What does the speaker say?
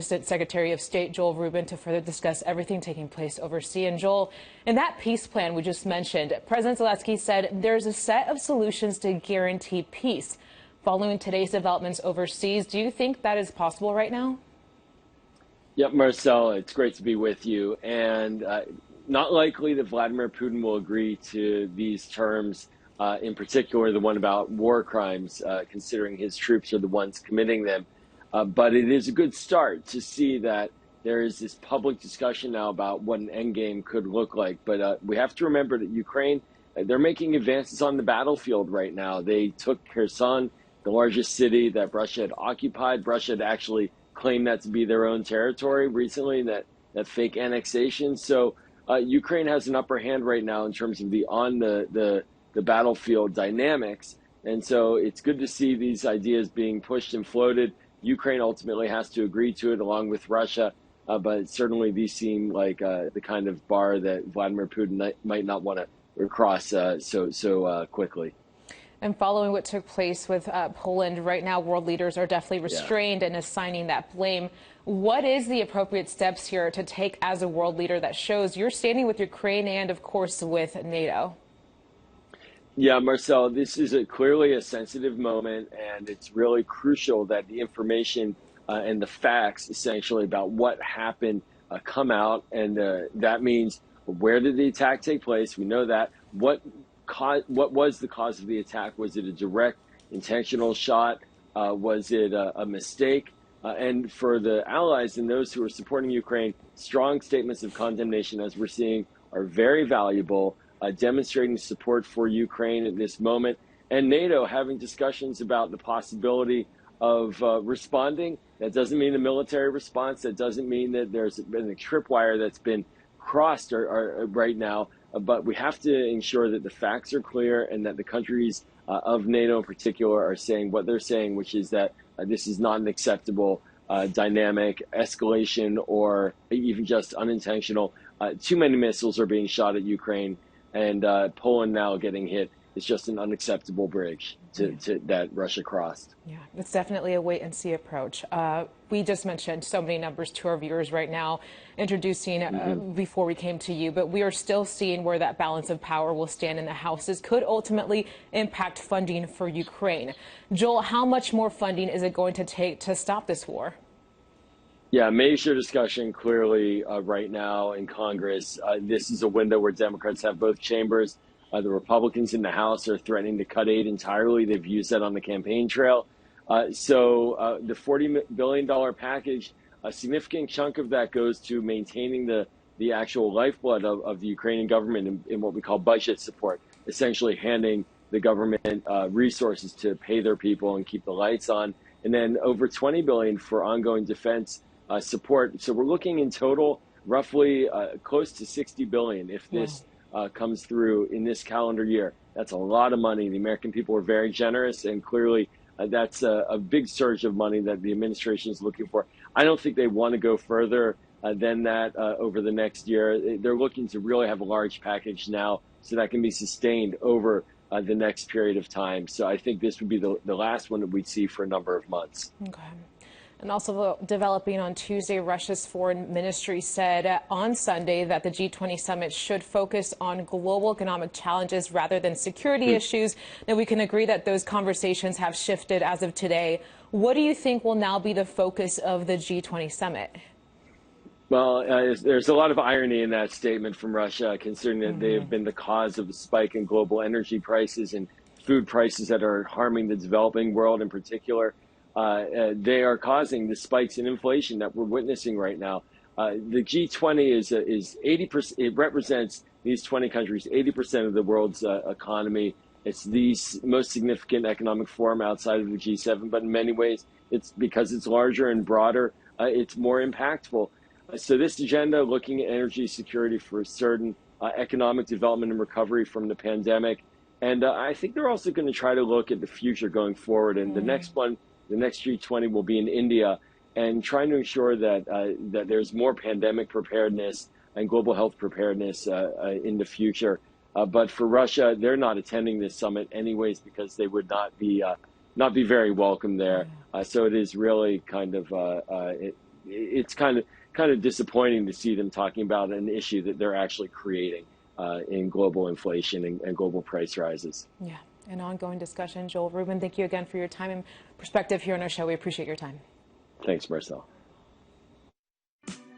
Secretary of State Joel Rubin to further discuss everything taking place overseas. And Joel, in that peace plan we just mentioned, President Zelensky said there's a set of solutions to guarantee peace. Following today's developments overseas, do you think that is possible right now? Yep, Marcel, it's great to be with you. And not likely that Vladimir Putin will agree to these terms, in particular the one about war crimes, considering his troops are the ones committing them. But it is a good start to see that there is this public discussion now about what an endgame could look like. But we have to remember that Ukraine, they're making advances on the battlefield right now. They took Kherson, the largest city that Russia had occupied. Russia had actually claimed that to be their own territory recently, that fake annexation. So Ukraine has an upper hand right now in terms of the battlefield dynamics. And so it's good to see these ideas being pushed and floated. Ukraine ultimately has to agree to it along with Russia, but certainly these seem like the kind of bar that Vladimir Putin might not want to cross so quickly. And following what took place with Poland, right now world leaders are definitely restrained in assigning that blame. What is the appropriate steps here to take as a world leader that shows you're standing with Ukraine and, of course, with NATO? Yeah, Marcel, this is clearly a sensitive moment, and it's really crucial that the information and the facts, essentially, about what happened come out. And that means, where did the attack take place? We know that. What was the cause of the attack? Was it a direct, intentional shot? Was it a mistake? And for the allies and those who are supporting Ukraine, strong statements of condemnation, as we're seeing, are very valuable. Demonstrating support for Ukraine at this moment, and NATO having discussions about the possibility of responding. That doesn't mean a military response. That doesn't mean that there's been a tripwire that's been crossed or right now. But we have to ensure that the facts are clear and that the countries of NATO in particular are saying what they're saying, which is that this is not an acceptable dynamic, escalation, or even just unintentional. Too many missiles are being shot at Ukraine. And Poland now getting hit is just an unacceptable bridge that Russia crossed. Yeah, it's definitely a wait and see approach. We just mentioned so many numbers to our viewers right now, introducing before we came to you, but we are still seeing where that balance of power will stand in the houses could ultimately impact funding for Ukraine. Joel, how much more funding is it going to take to stop this war? Yeah, major discussion clearly right now in Congress. This is a window where Democrats have both chambers. The Republicans in the House are threatening to cut aid entirely. They've used that on the campaign trail. So the $40 billion package, a significant chunk of that goes to maintaining the actual lifeblood of the Ukrainian government in what we call budget support, essentially handing the government resources to pay their people and keep the lights on. And then over $20 billion for ongoing defense support. So we're looking in total roughly close to $60 billion if this comes through in this calendar year. That's a lot of money. The American people are very generous, and clearly that's a big surge of money that the administration is looking for. I don't think they want to go further than that over the next year. They're looking to really have a large package now so that can be sustained over the next period of time. So I think this would be the last one that we'd see for a number of months. Okay. And also developing on Tuesday, Russia's foreign ministry said on Sunday that the G20 summit should focus on global economic challenges rather than security issues. Now, we can agree that those conversations have shifted as of today. What do you think will now be the focus of the G20 summit? Well, there's a lot of irony in that statement from Russia, considering that they have been the cause of a spike in global energy prices and food prices that are harming the developing world in particular. They are causing the spikes in inflation that we're witnessing right now. The G20 is 80%. It represents these 20 countries, 80% of the world's economy. It's the most significant economic forum outside of the G7, but in many ways, it's because it's larger and broader. It's more impactful. So this agenda, looking at energy security for certain, economic development and recovery from the pandemic, and I think they're also going to try to look at the future going forward. And the next one. The next G20 will be in India, and trying to ensure that that there's more pandemic preparedness and global health preparedness in the future. But for Russia, they're not attending this summit anyways because they would not be very welcome there. So it is really kind of it's kind of disappointing to see them talking about an issue that they're actually creating in global inflation and global price rises. Yeah, an ongoing discussion. Joel Rubin, thank you again for your time and perspective here on our show. We appreciate your time. Thanks, Marcel.